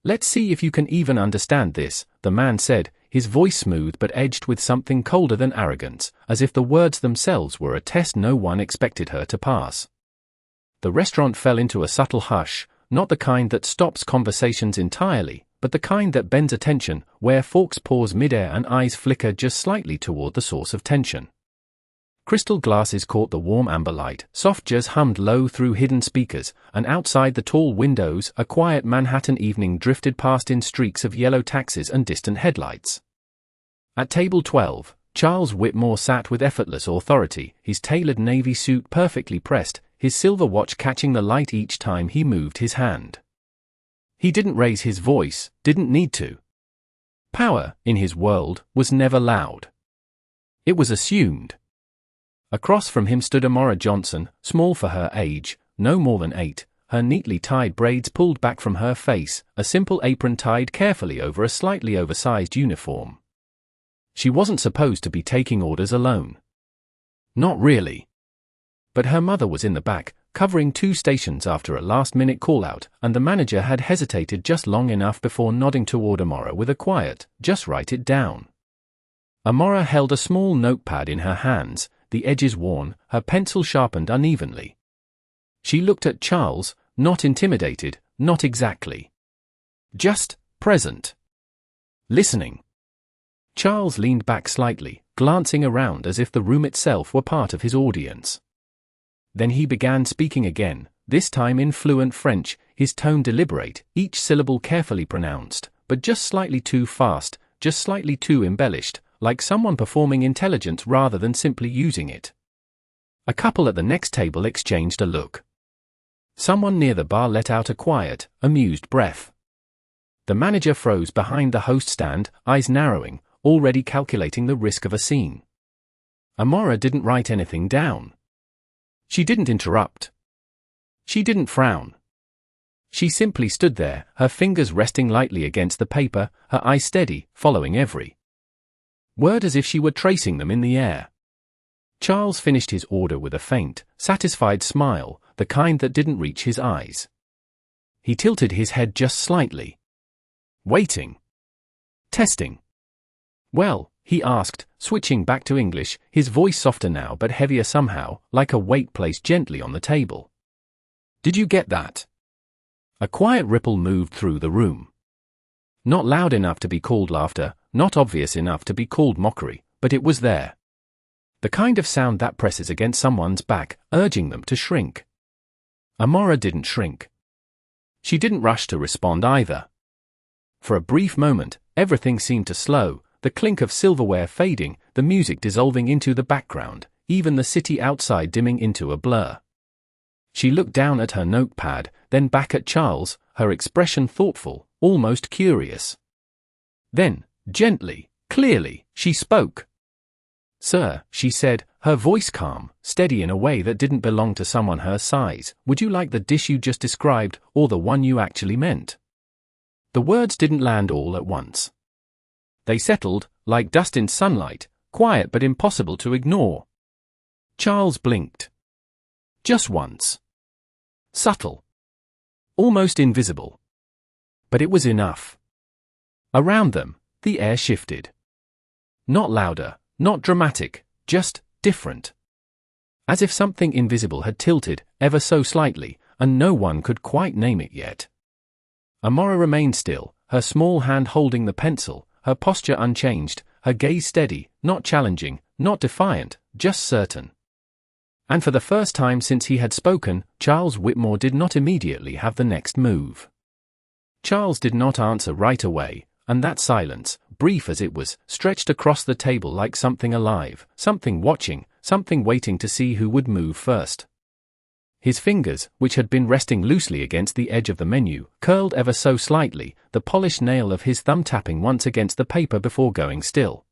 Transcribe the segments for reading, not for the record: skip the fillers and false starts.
Let's see if you can even understand this, the man said, his voice smooth but edged with something colder than arrogance, as if the words themselves were a test no one expected her to pass. The restaurant fell into a subtle hush, not the kind that stops conversations entirely, but the kind that bends attention, where forks pause midair and eyes flicker just slightly toward the source of tension. Crystal glasses caught the warm amber light, soft jazz hummed low through hidden speakers, and outside the tall windows a quiet Manhattan evening drifted past in streaks of yellow taxis and distant headlights. At table 12, Charles Whitmore sat with effortless authority, his tailored navy suit perfectly pressed, his silver watch catching the light each time he moved his hand. He didn't raise his voice, didn't need to. Power, in his world, was never loud. It was assumed. Across from him stood Amora Johnson, small for her age, no more than 8, her neatly tied braids pulled back from her face, a simple apron tied carefully over a slightly oversized uniform. She wasn't supposed to be taking orders alone. Not really. But her mother was in the back, covering 2 stations after a last-minute call-out, and the manager had hesitated just long enough before nodding toward Amora with a quiet, "Just write it down." Amora held a small notepad in her hands, the edges worn, her pencil sharpened unevenly. She looked at Charles, not intimidated, not exactly. Just present. Listening. Charles leaned back slightly, glancing around as if the room itself were part of his audience. Then he began speaking again, this time in fluent French, his tone deliberate, each syllable carefully pronounced, but just slightly too fast, just slightly too embellished, like someone performing intelligence rather than simply using it. A couple at the next table exchanged a look. Someone near the bar let out a quiet, amused breath. The manager froze behind the host stand, eyes narrowing, already calculating the risk of a scene. Amora didn't write anything down. She didn't interrupt. She didn't frown. She simply stood there, her fingers resting lightly against the paper, her eyes steady, following every word as if she were tracing them in the air. Charles finished his order with a faint, satisfied smile, the kind that didn't reach his eyes. He tilted his head just slightly. Waiting. Testing. Well, he asked, switching back to English, his voice softer now but heavier somehow, like a weight placed gently on the table. Did you get that? A quiet ripple moved through the room. Not loud enough to be called laughter, not obvious enough to be called mockery, but it was there. The kind of sound that presses against someone's back, urging them to shrink. Amora didn't shrink. She didn't rush to respond either. For a brief moment, everything seemed to slow, the clink of silverware fading, the music dissolving into the background, even the city outside dimming into a blur. She looked down at her notepad, then back at Charles, her expression thoughtful, almost curious. Then, gently, clearly, she spoke. "Sir," she said, her voice calm, steady in a way that didn't belong to someone her size, "would you like the dish you just described, or the one you actually meant?" The words didn't land all at once. They settled, like dust in sunlight, quiet but impossible to ignore. Charles blinked. Just once. Subtle. Almost invisible. But it was enough. Around them, the air shifted. Not louder, not dramatic, just different. As if something invisible had tilted, ever so slightly, and no one could quite name it yet. Amora remained still, her small hand holding the pencil, her posture unchanged, her gaze steady, not challenging, not defiant, just certain. And for the first time since he had spoken, Charles Whitmore did not immediately have the next move. Charles did not answer right away, and that silence, brief as it was, stretched across the table like something alive, something watching, something waiting to see who would move first. His fingers, which had been resting loosely against the edge of the menu, curled ever so slightly, the polished nail of his thumb tapping once against the paper before going still.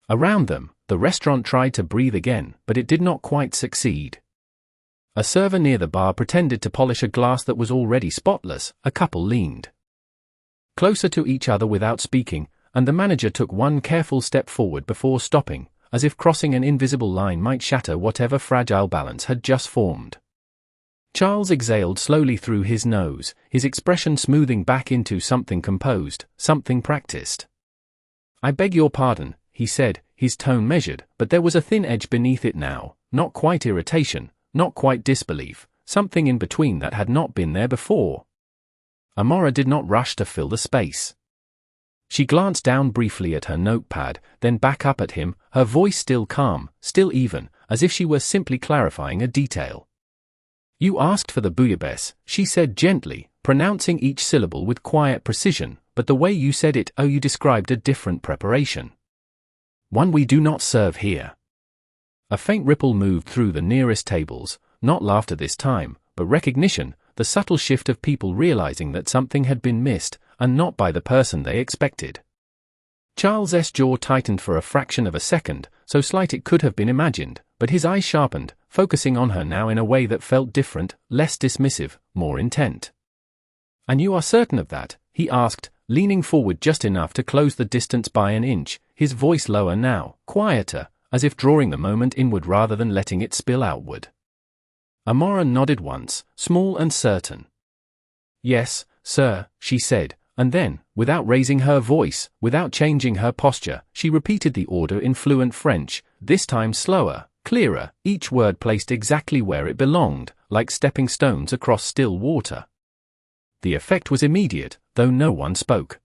Around them, the restaurant tried to breathe again, but it did not quite succeed. A server near the bar pretended to polish a glass that was already spotless, a couple leaned closer to each other without speaking, and the manager took one careful step forward before stopping, as if crossing an invisible line might shatter whatever fragile balance had just formed. Charles exhaled slowly through his nose, his expression smoothing back into something composed, something practiced. "I beg your pardon," he said, his tone measured, but there was a thin edge beneath it now, not quite irritation, not quite disbelief, something in between that had not been there before. Amora did not rush to fill the space. She glanced down briefly at her notepad, then back up at him, her voice still calm, still even, as if she were simply clarifying a detail. "You asked for the bouillabaisse," she said gently, pronouncing each syllable with quiet precision, "but the way you said it, you described a different preparation. One we do not serve here." A faint ripple moved through the nearest tables, not laughter this time, but recognition, the subtle shift of people realizing that something had been missed, and not by the person they expected. Charles's jaw tightened for a fraction of a second, so slight it could have been imagined, but his eyes sharpened, focusing on her now in a way that felt different, less dismissive, more intent. "And you are certain of that?" he asked, leaning forward just enough to close the distance by an inch, his voice lower now, quieter, as if drawing the moment inward rather than letting it spill outward. Amora nodded once, small and certain. "Yes, sir," she said, and then, without raising her voice, without changing her posture, she repeated the order in fluent French, this time slower, clearer, each word placed exactly where it belonged, like stepping stones across still water. The effect was immediate, though no one spoke.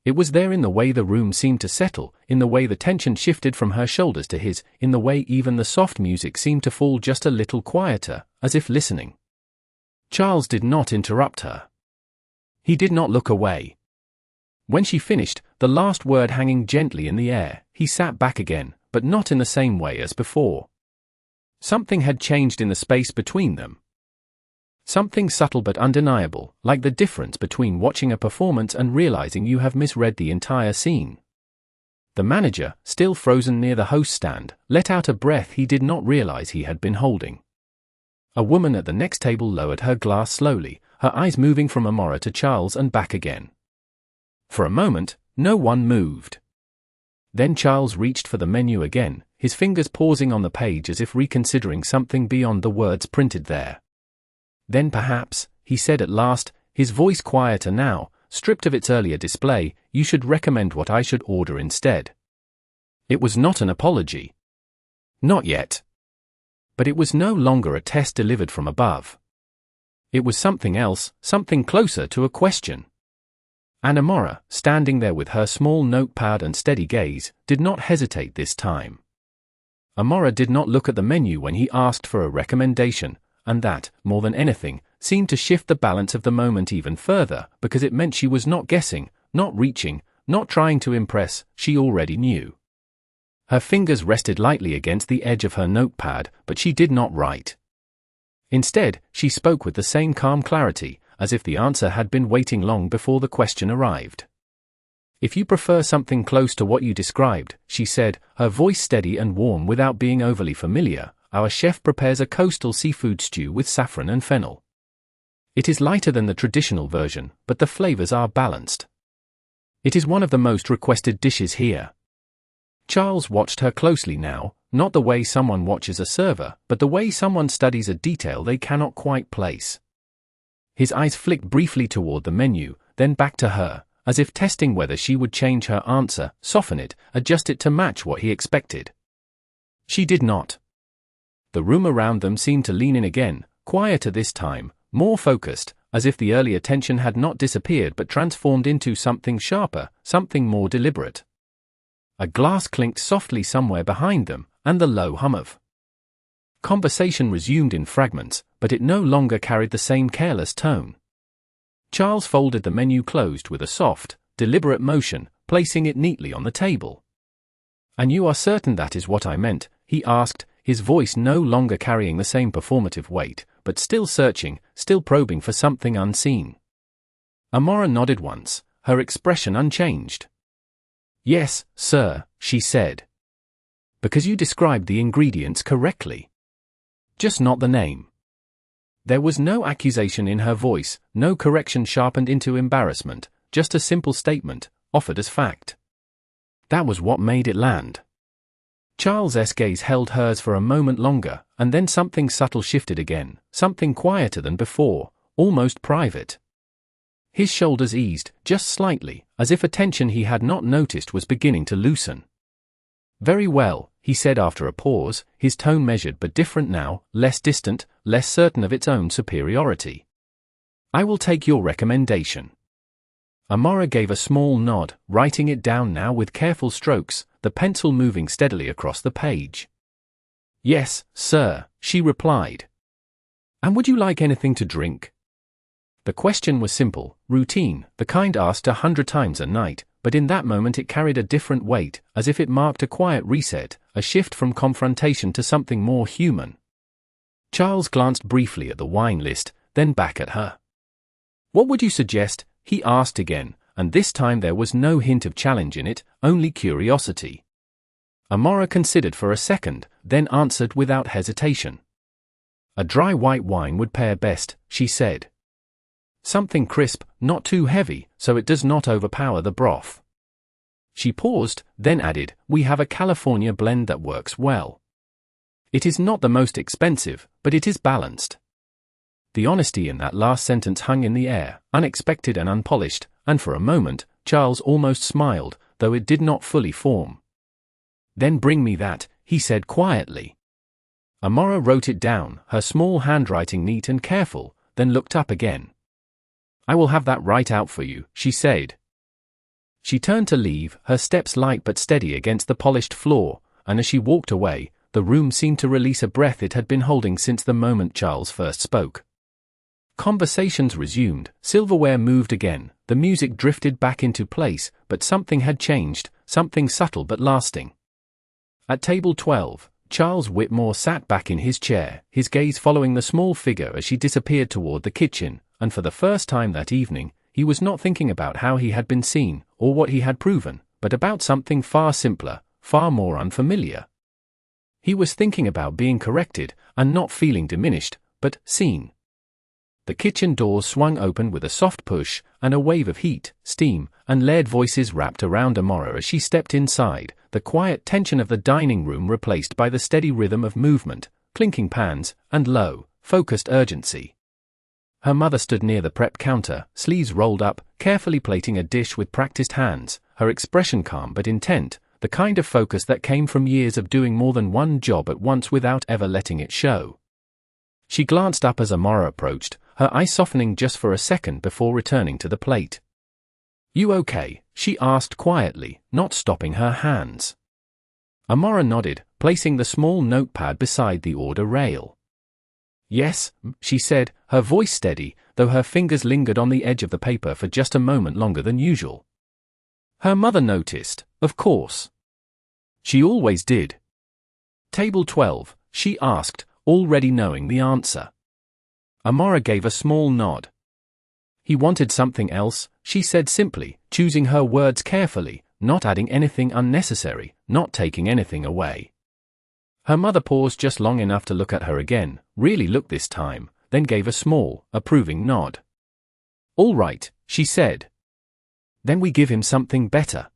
It was there in the way the room seemed to settle, in the way the tension shifted from her shoulders to his, in the way even the soft music seemed to fall just a little quieter, as if listening. Charles did not interrupt her. He did not look away. When she finished, the last word hanging gently in the air, he sat back again, but not in the same way as before. Something had changed in the space between them. Something subtle but undeniable, like the difference between watching a performance and realizing you have misread the entire scene. The manager, still frozen near the host stand, let out a breath he did not realize he had been holding. A woman at the next table lowered her glass slowly, her eyes moving from Amora to Charles and back again. For a moment, no one moved. Then Charles reached for the menu again, his fingers pausing on the page as if reconsidering something beyond the words printed there. "Then perhaps," he said at last, his voice quieter now, stripped of its earlier display, "you should recommend what I should order instead." It was not an apology. Not yet. But it was no longer a test delivered from above. It was something else, something closer to a question. And Amora, standing there with her small notepad and steady gaze, did not hesitate this time. Amora did not look at the menu when he asked for a recommendation, and that, more than anything, seemed to shift the balance of the moment even further, because it meant she was not guessing, not reaching, not trying to impress, she already knew. Her fingers rested lightly against the edge of her notepad, but she did not write. Instead, she spoke with the same calm clarity, as if the answer had been waiting long before the question arrived. "If you prefer something close to what you described," she said, her voice steady and warm without being overly familiar, "our chef prepares a coastal seafood stew with saffron and fennel. It is lighter than the traditional version, but the flavors are balanced. It is one of the most requested dishes here." Charles watched her closely now, not the way someone watches a server, but the way someone studies a detail they cannot quite place. His eyes flicked briefly toward the menu, then back to her, as if testing whether she would change her answer, soften it, adjust it to match what he expected. She did not. The room around them seemed to lean in again, quieter this time, more focused, as if the earlier tension had not disappeared but transformed into something sharper, something more deliberate. A glass clinked softly somewhere behind them, and the low hum of conversation resumed in fragments, but it no longer carried the same careless tone. Charles folded the menu closed with a soft, deliberate motion, placing it neatly on the table. "And you are certain that is what I meant?" he asked, his voice no longer carrying the same performative weight, but still searching, still probing for something unseen. Amora nodded once, her expression unchanged. "Yes, sir," she said. "Because you described the ingredients correctly. Just not the name." There was no accusation in her voice, no correction sharpened into embarrassment, just a simple statement, offered as fact. That was what made it land. Charles's gaze held hers for a moment longer, and then something subtle shifted again, something quieter than before, almost private. His shoulders eased, just slightly, as if a tension he had not noticed was beginning to loosen. "Very well," he said after a pause, his tone measured but different now, less distant, less certain of its own superiority. "I will take your recommendation." Amara gave a small nod, writing it down now with careful strokes, the pencil moving steadily across the page. "Yes, sir," she replied. "And would you like anything to drink?" The question was simple, routine, the kind asked 100 times a night, but in that moment it carried a different weight, as if it marked a quiet reset, a shift from confrontation to something more human. Charles glanced briefly at the wine list, then back at her. "What would you suggest?" he asked again, and this time there was no hint of challenge in it, only curiosity. Amara considered for a second, then answered without hesitation. "A dry white wine would pair best," she said. "Something crisp, not too heavy, so it does not overpower the broth." She paused, then added, "We have a California blend that works well. It is not the most expensive, but it is balanced." The honesty in that last sentence hung in the air, unexpected and unpolished, and for a moment, Charles almost smiled, though it did not fully form. "Then bring me that," he said quietly. Amara wrote it down, her small handwriting neat and careful, then looked up again. "I will have that right out for you," she said. She turned to leave, her steps light but steady against the polished floor, and as she walked away, the room seemed to release a breath it had been holding since the moment Charles first spoke. Conversations resumed, silverware moved again, the music drifted back into place, but something had changed, something subtle but lasting. At table 12, Charles Whitmore sat back in his chair, his gaze following the small figure as she disappeared toward the kitchen, and for the first time that evening, he was not thinking about how he had been seen, or what he had proven, but about something far simpler, far more unfamiliar. He was thinking about being corrected, and not feeling diminished, but seen. The kitchen doors swung open with a soft push, and a wave of heat, steam, and layered voices wrapped around Amara as she stepped inside, the quiet tension of the dining room replaced by the steady rhythm of movement, clinking pans, and low, focused urgency. Her mother stood near the prep counter, sleeves rolled up, carefully plating a dish with practiced hands, her expression calm but intent, the kind of focus that came from years of doing more than one job at once without ever letting it show. She glanced up as Amara approached, her eyes softening just for a second before returning to the plate. "You okay?" she asked quietly, not stopping her hands. Amara nodded, placing the small notepad beside the order rail. "Yes," she said, her voice steady, though her fingers lingered on the edge of the paper for just a moment longer than usual. Her mother noticed, of course. She always did. "Table 12, she asked, already knowing the answer. Amara gave a small nod. "He wanted something else," she said simply, choosing her words carefully, not adding anything unnecessary, not taking anything away. Her mother paused just long enough to look at her again, really looked this time, then gave a small, approving nod. "All right," she said. "Then we give him something better."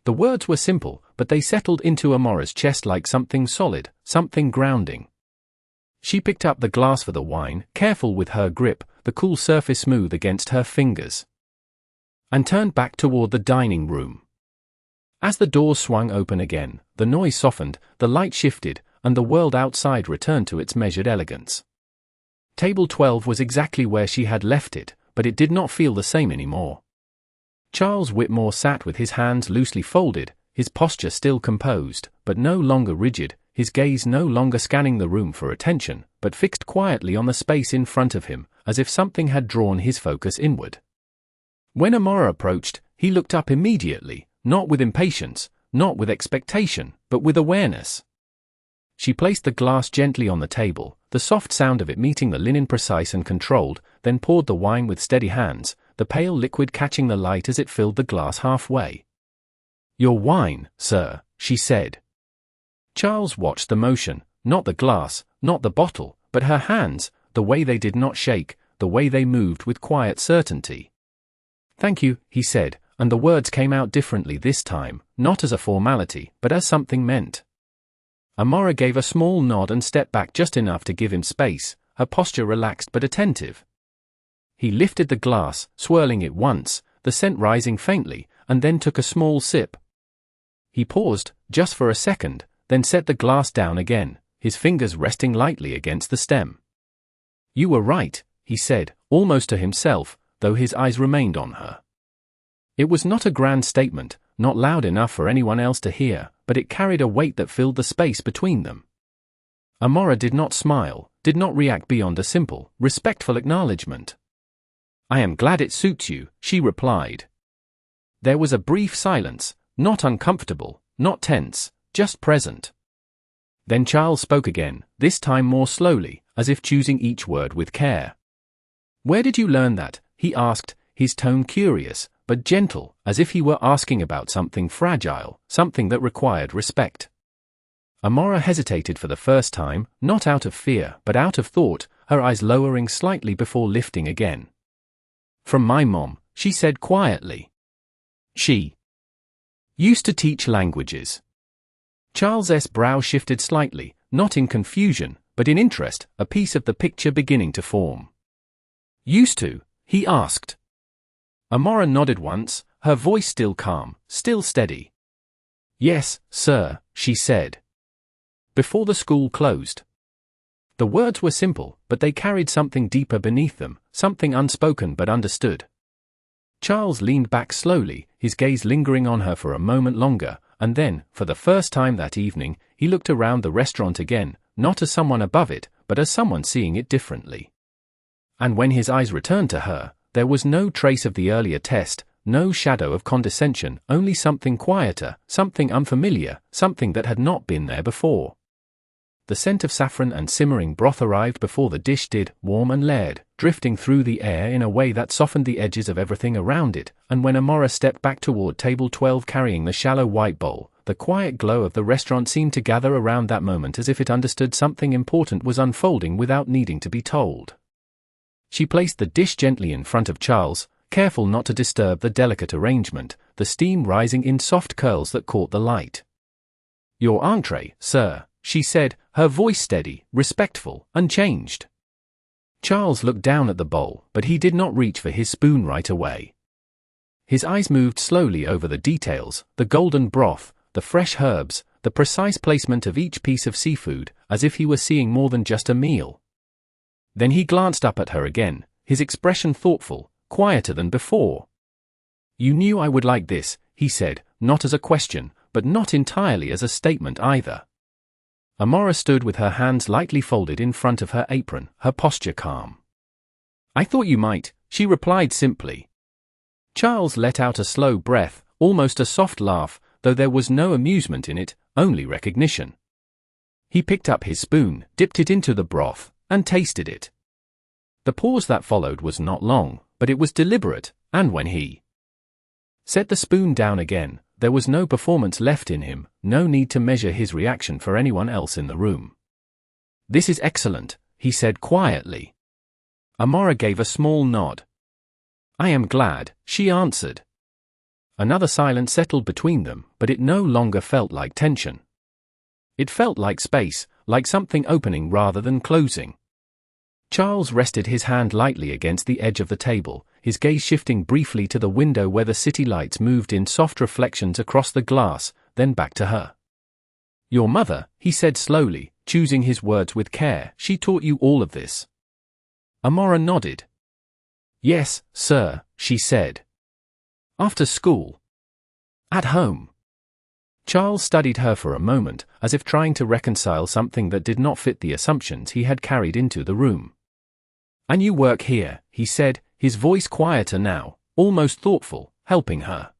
The words were simple, but they settled into Amara's chest like something solid, something grounding. She picked up the glass for the wine, careful with her grip, the cool surface smooth against her fingers, and turned back toward the dining room. As the door swung open again, the noise softened, the light shifted, and the world outside returned to its measured elegance. Table 12 was exactly where she had left it, but it did not feel the same anymore. Charles Whitmore sat with his hands loosely folded, his posture still composed, but no longer rigid, his gaze no longer scanning the room for attention, but fixed quietly on the space in front of him, as if something had drawn his focus inward. When Amara approached, he looked up immediately, not with impatience, not with expectation, but with awareness. She placed the glass gently on the table, the soft sound of it meeting the linen precise and controlled, then poured the wine with steady hands, the pale liquid catching the light as it filled the glass halfway. "Your wine, sir," she said. Charles watched the motion, not the glass, not the bottle, but her hands, the way they did not shake, the way they moved with quiet certainty. "Thank you," he said, and the words came out differently this time, not as a formality, but as something meant. Amora gave a small nod and stepped back just enough to give him space, her posture relaxed but attentive. He lifted the glass, swirling it once, the scent rising faintly, and then took a small sip. He paused, just for a second, then set the glass down again, his fingers resting lightly against the stem. "You were right," he said, almost to himself, though his eyes remained on her. It was not a grand statement, not loud enough for anyone else to hear, but it carried a weight that filled the space between them. Amora did not smile, did not react beyond a simple, respectful acknowledgement. "I am glad it suits you," she replied. There was a brief silence, not uncomfortable, not tense, just present. Then Charles spoke again, this time more slowly, as if choosing each word with care. "Where did you learn that?" he asked, his tone curious, but gentle, as if he were asking about something fragile, something that required respect. Amora hesitated for the first time, not out of fear, but out of thought, her eyes lowering slightly before lifting again. "From my mom," she said quietly. "She used to teach languages." Charles's brow shifted slightly, not in confusion, but in interest, a piece of the picture beginning to form. "Used to?" he asked. Amora nodded once, her voice still calm, still steady. "Yes, sir," she said. "Before the school closed." The words were simple, but they carried something deeper beneath them, something unspoken but understood. Charles leaned back slowly, his gaze lingering on her for a moment longer, and then, for the first time that evening, he looked around the restaurant again, not as someone above it, but as someone seeing it differently. And when his eyes returned to her, there was no trace of the earlier test, no shadow of condescension, only something quieter, something unfamiliar, something that had not been there before. The scent of saffron and simmering broth arrived before the dish did, warm and layered, drifting through the air in a way that softened the edges of everything around it, and when Amora stepped back toward table 12 carrying the shallow white bowl, the quiet glow of the restaurant seemed to gather around that moment as if it understood something important was unfolding without needing to be told. She placed the dish gently in front of Charles, careful not to disturb the delicate arrangement, the steam rising in soft curls that caught the light. "Your entree, sir," she said, her voice steady, respectful, unchanged. Charles looked down at the bowl, but he did not reach for his spoon right away. His eyes moved slowly over the details, the golden broth, the fresh herbs, the precise placement of each piece of seafood, as if he were seeing more than just a meal. Then he glanced up at her again, his expression thoughtful, quieter than before. "You knew I would like this," he said, not as a question, but not entirely as a statement either. Amora stood with her hands lightly folded in front of her apron, her posture calm. "I thought you might," she replied simply. Charles let out a slow breath, almost a soft laugh, though there was no amusement in it, only recognition. He picked up his spoon, dipped it into the broth, and tasted it. The pause that followed was not long, but it was deliberate, and when he set the spoon down again, there was no performance left in him, no need to measure his reaction for anyone else in the room. "This is excellent," he said quietly. Amora gave a small nod. "I am glad," she answered. Another silence settled between them, but it no longer felt like tension. It felt like space, like something opening rather than closing. Charles rested his hand lightly against the edge of the table, his gaze shifting briefly to the window where the city lights moved in soft reflections across the glass, then back to her. "Your mother," he said slowly, choosing his words with care, "she taught you all of this?" Amora nodded. "Yes, sir," she said. "After school?" "At home." Charles studied her for a moment, as if trying to reconcile something that did not fit the assumptions he had carried into the room. "And you work here," he said, his voice quieter now, almost thoughtful, helping her.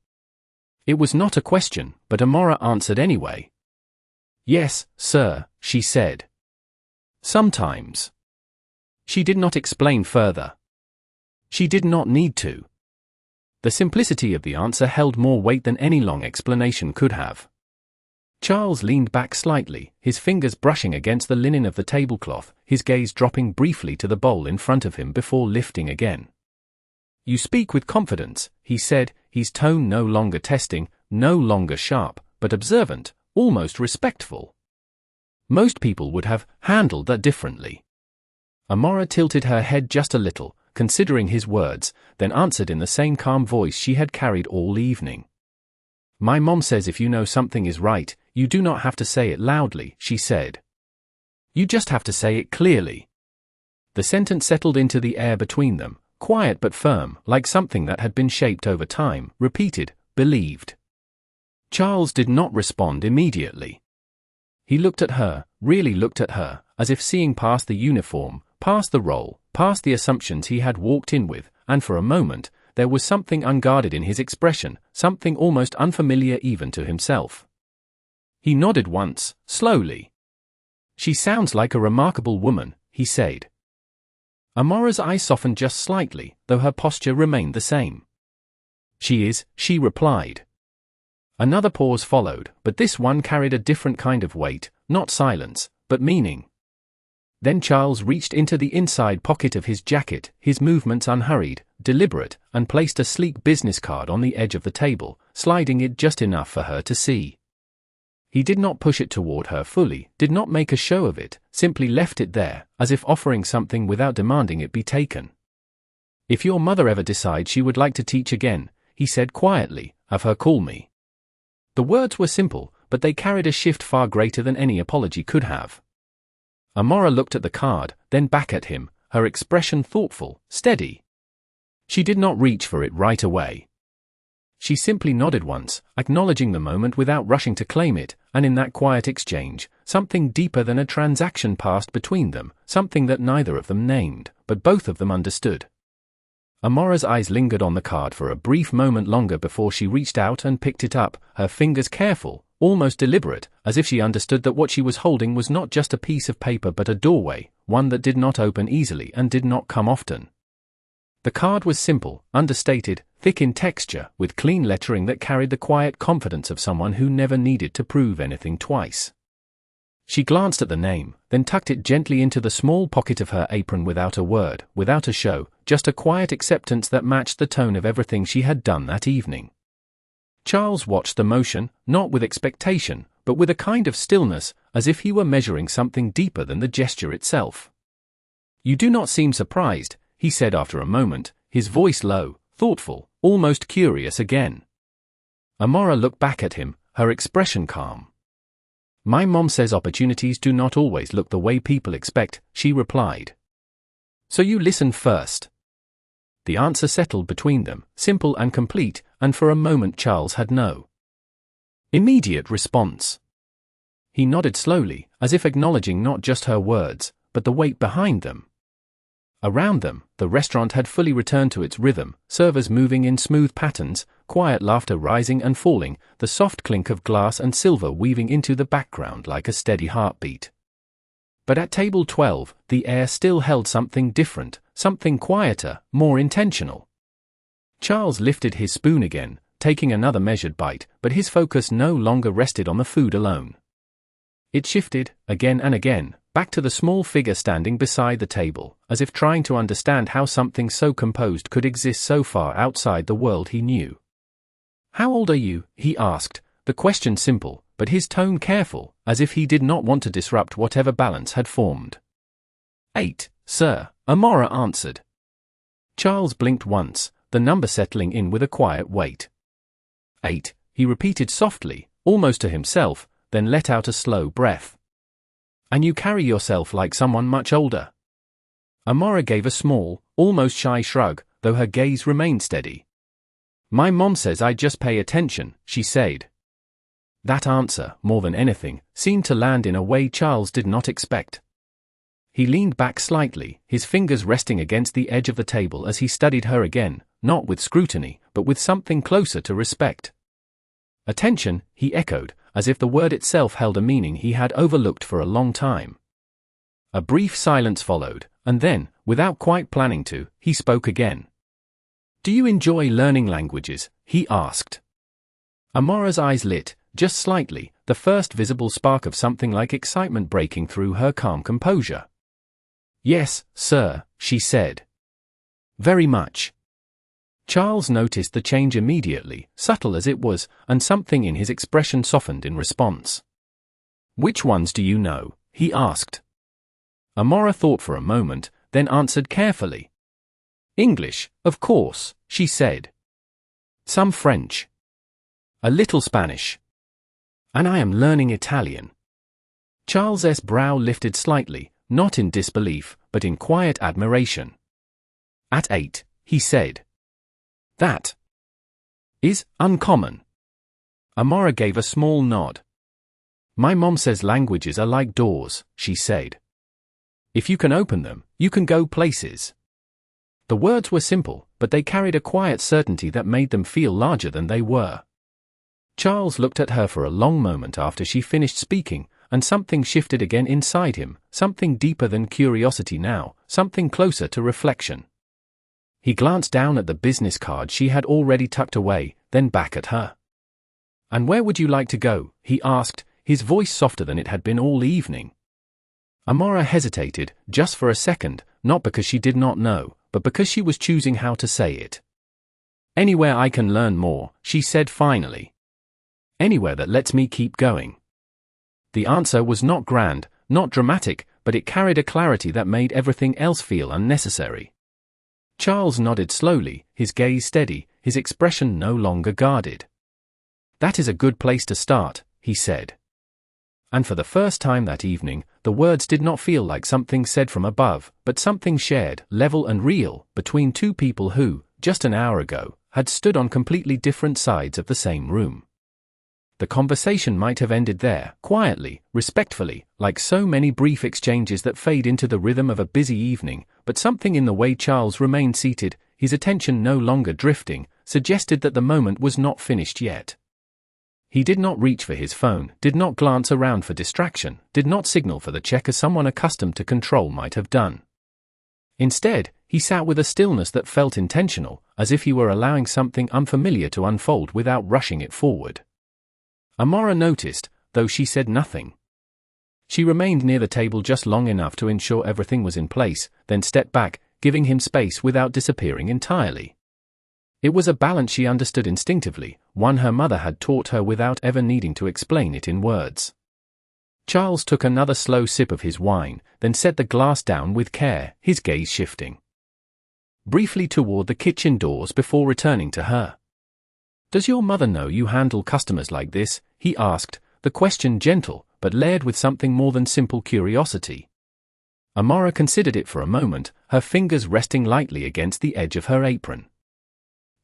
It was not a question, but Amora answered anyway. "Yes, sir," she said. "Sometimes." She did not explain further. She did not need to. The simplicity of the answer held more weight than any long explanation could have. Charles leaned back slightly, his fingers brushing against the linen of the tablecloth, his gaze dropping briefly to the bowl in front of him before lifting again. "You speak with confidence," he said, his tone no longer testing, no longer sharp, but observant, almost respectful. Most people would have handled that differently. Amora tilted her head just a little, considering his words, then answered in the same calm voice she had carried all evening. My mom says if you know something is right, you do not have to say it loudly, she said. You just have to say it clearly. The sentence settled into the air between them, quiet but firm, like something that had been shaped over time, repeated, believed. Charles did not respond immediately. He looked at her, really looked at her, as if seeing past the uniform, past the role, past the assumptions he had walked in with, and for a moment, there was something unguarded in his expression, something almost unfamiliar even to himself. He nodded once, slowly. She sounds like a remarkable woman, he said. Amora's eyes softened just slightly, though her posture remained the same. She is, she replied. Another pause followed, but this one carried a different kind of weight, not silence, but meaning. Then Charles reached into the inside pocket of his jacket, his movements unhurried, deliberate, and placed a sleek business card on the edge of the table, sliding it just enough for her to see. He did not push it toward her fully, did not make a show of it, simply left it there, as if offering something without demanding it be taken. If your mother ever decides she would like to teach again, he said quietly, have her call me. The words were simple, but they carried a shift far greater than any apology could have. Amora looked at the card, then back at him, her expression thoughtful, steady. She did not reach for it right away. She simply nodded once, acknowledging the moment without rushing to claim it, and in that quiet exchange, something deeper than a transaction passed between them, something that neither of them named, but both of them understood. Amora's eyes lingered on the card for a brief moment longer before she reached out and picked it up, her fingers careful, almost deliberate, as if she understood that what she was holding was not just a piece of paper but a doorway, one that did not open easily and did not come often. The card was simple, understated, thick in texture, with clean lettering that carried the quiet confidence of someone who never needed to prove anything twice. She glanced at the name, then tucked it gently into the small pocket of her apron without a word, without a show, just a quiet acceptance that matched the tone of everything she had done that evening. Charles watched the motion, not with expectation, but with a kind of stillness, as if he were measuring something deeper than the gesture itself. You do not seem surprised, he said after a moment, his voice low, thoughtful, almost curious again. Amora looked back at him, her expression calm. My mom says opportunities do not always look the way people expect, she replied. So you listen first. The answer settled between them, simple and complete, and for a moment Charles had no immediate response. He nodded slowly, as if acknowledging not just her words, but the weight behind them. Around them, the restaurant had fully returned to its rhythm, servers moving in smooth patterns, quiet laughter rising and falling, the soft clink of glass and silver weaving into the background like a steady heartbeat. But at table 12, the air still held something different, something quieter, more intentional. Charles lifted his spoon again, taking another measured bite, but his focus no longer rested on the food alone. It shifted, again and again, back to the small figure standing beside the table, as if trying to understand how something so composed could exist so far outside the world he knew. How old are you? He asked, the question simple, but his tone careful, as if he did not want to disrupt whatever balance had formed. 8, sir, Amora answered. Charles blinked once, the number settling in with a quiet weight. 8, he repeated softly, almost to himself, then let out a slow breath. And you carry yourself like someone much older. Amora gave a small, almost shy shrug, though her gaze remained steady. My mom says I just pay attention, she said. That answer, more than anything, seemed to land in a way Charles did not expect. He leaned back slightly, his fingers resting against the edge of the table as he studied her again, not with scrutiny, but with something closer to respect. Attention, he echoed, as if the word itself held a meaning he had overlooked for a long time. A brief silence followed, and then, without quite planning to, he spoke again. Do you enjoy learning languages? He asked. Amora's eyes lit, just slightly, the first visible spark of something like excitement breaking through her calm composure. Yes, sir, she said. Very much. Charles noticed the change immediately, subtle as it was, and something in his expression softened in response. Which ones do you know? He asked. Amora thought for a moment, then answered carefully. English, of course, she said. Some French. A little Spanish. And I am learning Italian. Charles's brow lifted slightly, not in disbelief, but in quiet admiration. At 8, he said. That is uncommon. Amora gave a small nod. My mom says languages are like doors, she said. If you can open them, you can go places. The words were simple, but they carried a quiet certainty that made them feel larger than they were. Charles looked at her for a long moment after she finished speaking, and something shifted again inside him, something deeper than curiosity now, something closer to reflection. He glanced down at the business card she had already tucked away, then back at her. And where would you like to go? He asked, his voice softer than it had been all evening. Amora hesitated, just for a second, not because she did not know, but because she was choosing how to say it. Anywhere I can learn more, she said finally. Anywhere that lets me keep going. The answer was not grand, not dramatic, but it carried a clarity that made everything else feel unnecessary. Charles nodded slowly, his gaze steady, his expression no longer guarded. That is a good place to start, he said. And for the first time that evening, the words did not feel like something said from above, but something shared, level and real, between two people who, just an hour ago, had stood on completely different sides of the same room. The conversation might have ended there, quietly, respectfully, like so many brief exchanges that fade into the rhythm of a busy evening, but something in the way Charles remained seated, his attention no longer drifting, suggested that the moment was not finished yet. He did not reach for his phone, did not glance around for distraction, did not signal for the check as someone accustomed to control might have done. Instead, he sat with a stillness that felt intentional, as if he were allowing something unfamiliar to unfold without rushing it forward. Amora noticed, though she said nothing. She remained near the table just long enough to ensure everything was in place, then stepped back, giving him space without disappearing entirely. It was a balance she understood instinctively, one her mother had taught her without ever needing to explain it in words. Charles took another slow sip of his wine, then set the glass down with care, his gaze shifting briefly toward the kitchen doors before returning to her. Does your mother know you handle customers like this? He asked, the question gentle, but layered with something more than simple curiosity. Amora considered it for a moment, her fingers resting lightly against the edge of her apron.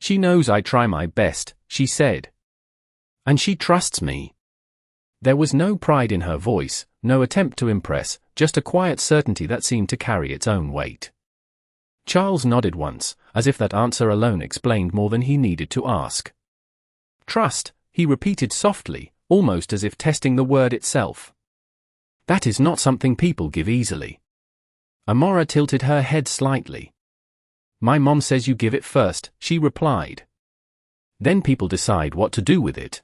She knows I try my best, she said. And she trusts me. There was no pride in her voice, no attempt to impress, just a quiet certainty that seemed to carry its own weight. Charles nodded once, as if that answer alone explained more than he needed to ask. Trust, he repeated softly, almost as if testing the word itself. That is not something people give easily. Amora tilted her head slightly. My mom says you give it first, she replied. Then people decide what to do with it.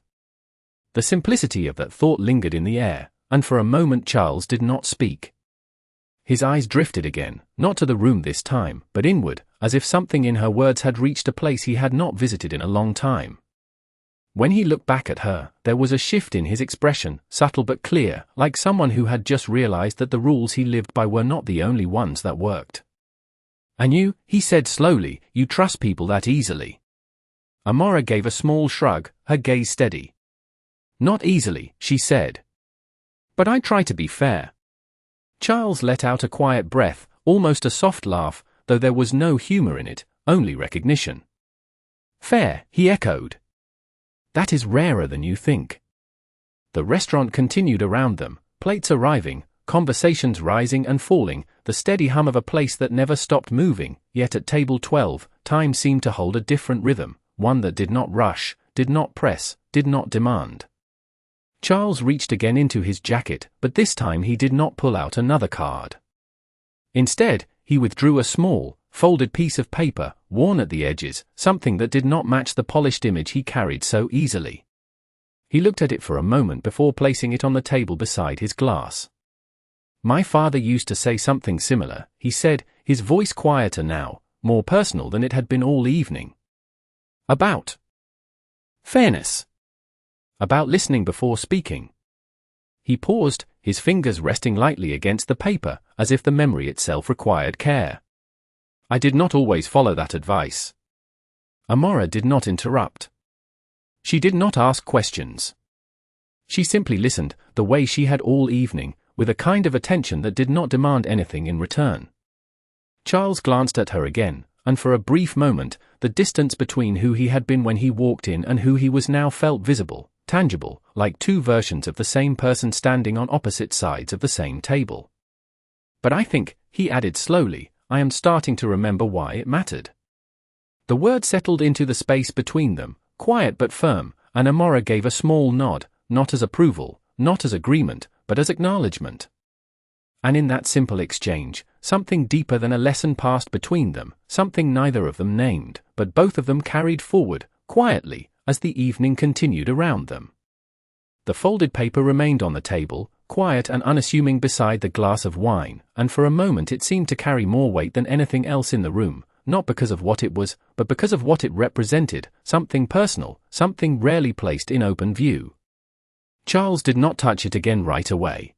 The simplicity of that thought lingered in the air, and for a moment Charles did not speak. His eyes drifted again, not to the room this time, but inward, as if something in her words had reached a place he had not visited in a long time. When he looked back at her, there was a shift in his expression, subtle but clear, like someone who had just realized that the rules he lived by were not the only ones that worked. And you, he said slowly, you trust people that easily. Amora gave a small shrug, her gaze steady. Not easily, she said. But I try to be fair. Charles let out a quiet breath, almost a soft laugh, though there was no humor in it, only recognition. Fair, he echoed. That is rarer than you think. The restaurant continued around them, plates arriving, conversations rising and falling, the steady hum of a place that never stopped moving, yet at table 12, time seemed to hold a different rhythm, one that did not rush, did not press, did not demand. Charles reached again into his jacket, but this time he did not pull out another card. Instead, he withdrew a small, folded piece of paper, worn at the edges, something that did not match the polished image he carried so easily. He looked at it for a moment before placing it on the table beside his glass. My father used to say something similar, he said, his voice quieter now, more personal than it had been all evening. About fairness. About listening before speaking. He paused, his fingers resting lightly against the paper, as if the memory itself required care. I did not always follow that advice. Amora did not interrupt. She did not ask questions. She simply listened, the way she had all evening, with a kind of attention that did not demand anything in return. Charles glanced at her again, and for a brief moment, the distance between who he had been when he walked in and who he was now felt visible, tangible, like two versions of the same person standing on opposite sides of the same table. But I think, he added slowly, I am starting to remember why it mattered. The word settled into the space between them, quiet but firm, and Amora gave a small nod, not as approval, not as agreement, but as acknowledgement. And in that simple exchange, something deeper than a lesson passed between them, something neither of them named, but both of them carried forward, quietly, as the evening continued around them. The folded paper remained on the table, quiet and unassuming beside the glass of wine, and for a moment it seemed to carry more weight than anything else in the room, not because of what it was, but because of what it represented, something personal, something rarely placed in open view. Charles did not touch it again right away.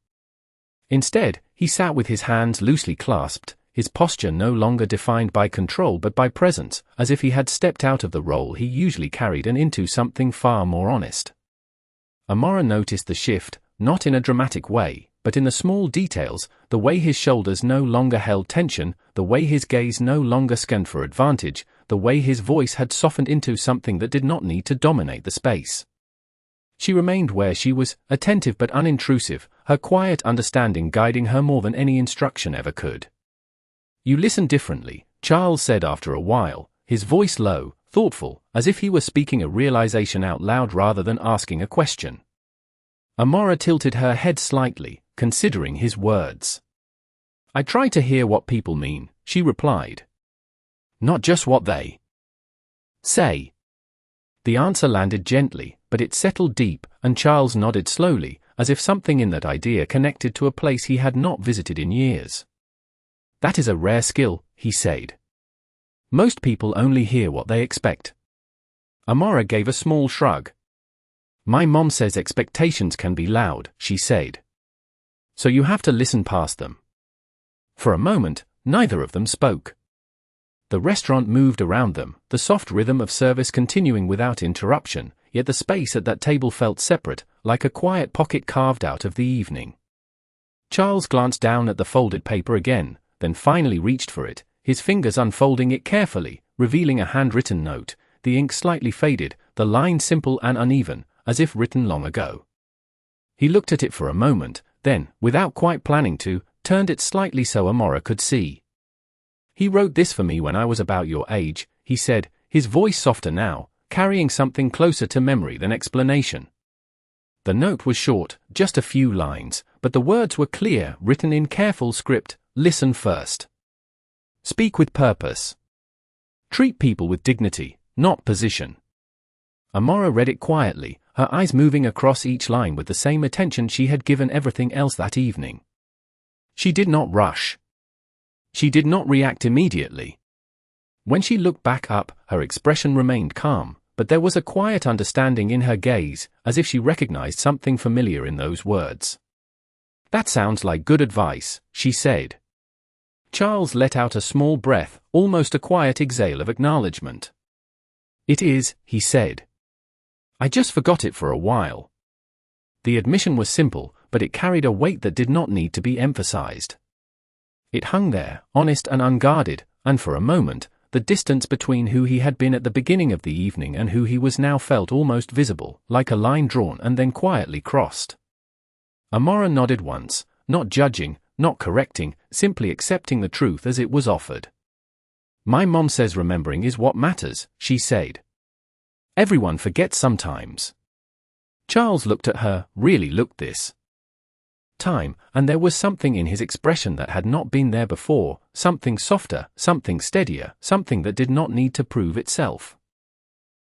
Instead, he sat with his hands loosely clasped, his posture no longer defined by control but by presence, as if he had stepped out of the role he usually carried and into something far more honest. Amora noticed the shift, not in a dramatic way, but in the small details, the way his shoulders no longer held tension, the way his gaze no longer scanned for advantage, the way his voice had softened into something that did not need to dominate the space. She remained where she was, attentive but unintrusive, her quiet understanding guiding her more than any instruction ever could. You listen differently, Charles said after a while, his voice low, thoughtful, as if he were speaking a realization out loud rather than asking a question. Amora tilted her head slightly, considering his words. I try to hear what people mean, she replied. Not just what they say. The answer landed gently, but it settled deep, and Charles nodded slowly, as if something in that idea connected to a place he had not visited in years. That is a rare skill, he said. Most people only hear what they expect. Amora gave a small shrug. My mom says expectations can be loud, she said. So you have to listen past them. For a moment, neither of them spoke. The restaurant moved around them, the soft rhythm of service continuing without interruption, yet the space at that table felt separate, like a quiet pocket carved out of the evening. Charles glanced down at the folded paper again, then finally reached for it, his fingers unfolding it carefully, revealing a handwritten note, the ink slightly faded, the line simple and uneven, as if written long ago. He looked at it for a moment, then, without quite planning to, turned it slightly so Amora could see. He wrote this for me when I was about your age, he said, his voice softer now, carrying something closer to memory than explanation. The note was short, just a few lines, but the words were clear, written in careful script. Listen first. Speak with purpose. Treat people with dignity, not position. Amora read it quietly, her eyes moving across each line with the same attention she had given everything else that evening. She did not rush. She did not react immediately. When she looked back up, her expression remained calm, but there was a quiet understanding in her gaze, as if she recognized something familiar in those words. That sounds like good advice, she said. Charles let out a small breath, almost a quiet exhale of acknowledgement. It is, he said. I just forgot it for a while. The admission was simple, but it carried a weight that did not need to be emphasized. It hung there, honest and unguarded, and for a moment, the distance between who he had been at the beginning of the evening and who he was now felt almost visible, like a line drawn and then quietly crossed. Amora nodded once, not judging, not correcting, simply accepting the truth as it was offered. My mom says remembering is what matters, she said. Everyone forgets sometimes. Charles looked at her, really looked this time, and there was something in his expression that had not been there before, something softer, something steadier, something that did not need to prove itself.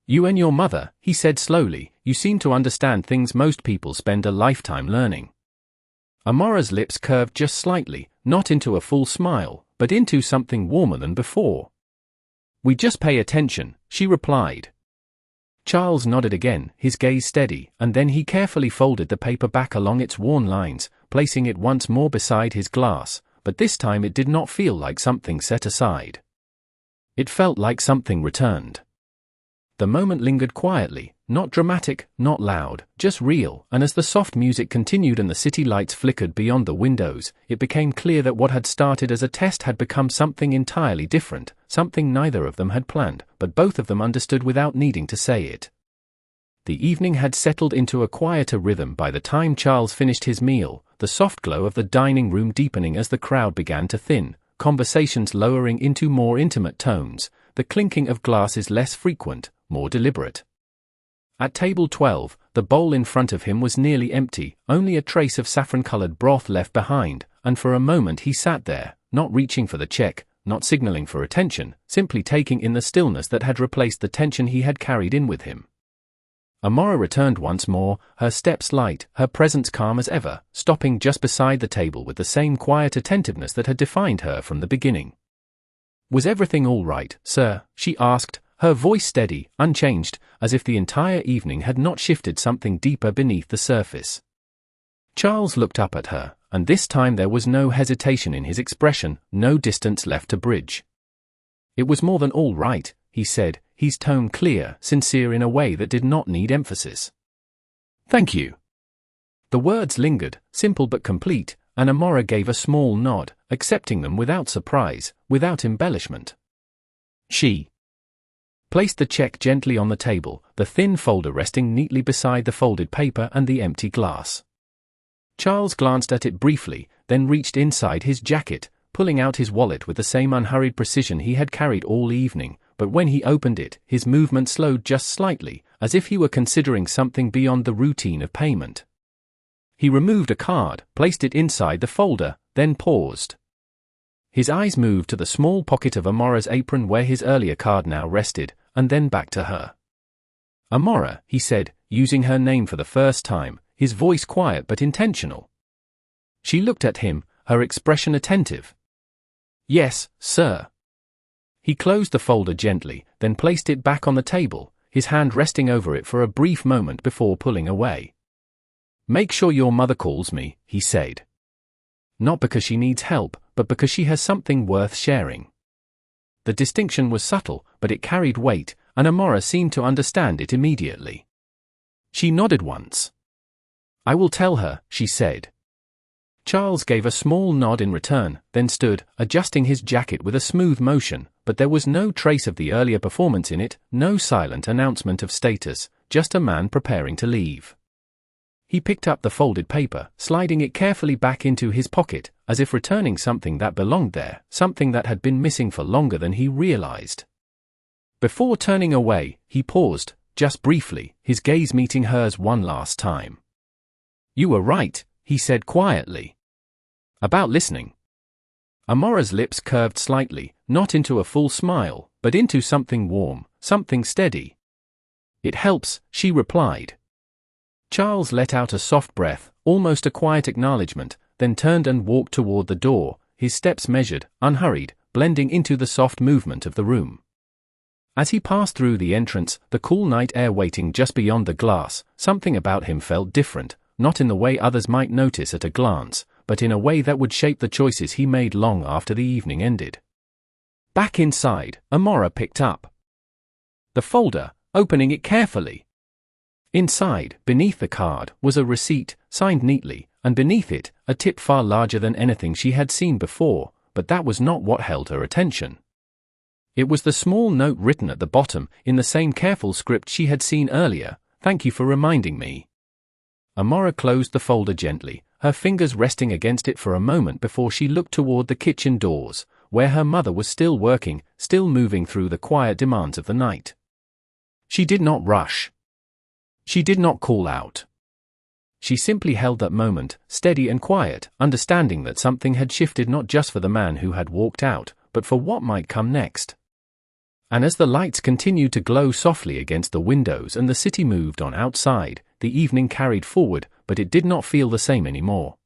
You and your mother, he said slowly, you seem to understand things most people spend a lifetime learning. Amora's lips curved just slightly, not into a full smile, but into something warmer than before. We just pay attention, she replied. Charles nodded again, his gaze steady, and then he carefully folded the paper back along its worn lines, placing it once more beside his glass, but this time it did not feel like something set aside. It felt like something returned. The moment lingered quietly, not dramatic, not loud, just real, and as the soft music continued and the city lights flickered beyond the windows, it became clear that what had started as a test had become something entirely different, something neither of them had planned, but both of them understood without needing to say it. The evening had settled into a quieter rhythm by the time Charles finished his meal, the soft glow of the dining room deepening as the crowd began to thin, conversations lowering into more intimate tones, the clinking of glasses less frequent, more deliberate. At table 12, the bowl in front of him was nearly empty, only a trace of saffron-colored broth left behind, and for a moment he sat there, not reaching for the check, not signaling for attention, simply taking in the stillness that had replaced the tension he had carried in with him. Amora returned once more, her steps light, her presence calm as ever, stopping just beside the table with the same quiet attentiveness that had defined her from the beginning. "Was everything all right, sir?" she asked, her voice steady, unchanged, as if the entire evening had not shifted something deeper beneath the surface. Charles looked up at her, and this time there was no hesitation in his expression, no distance left to bridge. "It was more than all right," he said, his tone clear, sincere in a way that did not need emphasis. "Thank you." The words lingered, simple but complete, and Amora gave a small nod, accepting them without surprise, without embellishment. She placed the check gently on the table, the thin folder resting neatly beside the folded paper and the empty glass. Charles glanced at it briefly, then reached inside his jacket, pulling out his wallet with the same unhurried precision he had carried all evening, but when he opened it, his movement slowed just slightly, as if he were considering something beyond the routine of payment. He removed a card, placed it inside the folder, then paused. His eyes moved to the small pocket of Amora's apron where his earlier card now rested, and then back to her. "Amora," he said, using her name for the first time, his voice quiet but intentional. She looked at him, her expression attentive. "Yes, sir." He closed the folder gently, then placed it back on the table, his hand resting over it for a brief moment before pulling away. "Make sure your mother calls me," he said. "Not because she needs help, but because she has something worth sharing." The distinction was subtle, but it carried weight, and Amora seemed to understand it immediately. She nodded once. "I will tell her," she said. Charles gave a small nod in return, then stood, adjusting his jacket with a smooth motion, but there was no trace of the earlier performance in it, no silent announcement of status, just a man preparing to leave. He picked up the folded paper, sliding it carefully back into his pocket, as if returning something that belonged there, something that had been missing for longer than he realized. Before turning away, he paused, just briefly, his gaze meeting hers one last time. "You were right," he said quietly. "About listening." Amora's lips curved slightly, not into a full smile, but into something warm, something steady. "It helps," she replied. Charles let out a soft breath, almost a quiet acknowledgement, then turned and walked toward the door, his steps measured, unhurried, blending into the soft movement of the room. As he passed through the entrance, the cool night air waiting just beyond the glass, something about him felt different, not in the way others might notice at a glance, but in a way that would shape the choices he made long after the evening ended. Back inside, Amora picked up the folder, opening it carefully. Inside, beneath the card, was a receipt, signed neatly, and beneath it, a tip far larger than anything she had seen before, but that was not what held her attention. It was the small note written at the bottom, in the same careful script she had seen earlier, "Thank you for reminding me." Amora closed the folder gently, her fingers resting against it for a moment before she looked toward the kitchen doors, where her mother was still working, still moving through the quiet demands of the night. She did not rush. She did not call out. She simply held that moment, steady and quiet, understanding that something had shifted not just for the man who had walked out, but for what might come next. And as the lights continued to glow softly against the windows and the city moved on outside, the evening carried forward, but it did not feel the same anymore.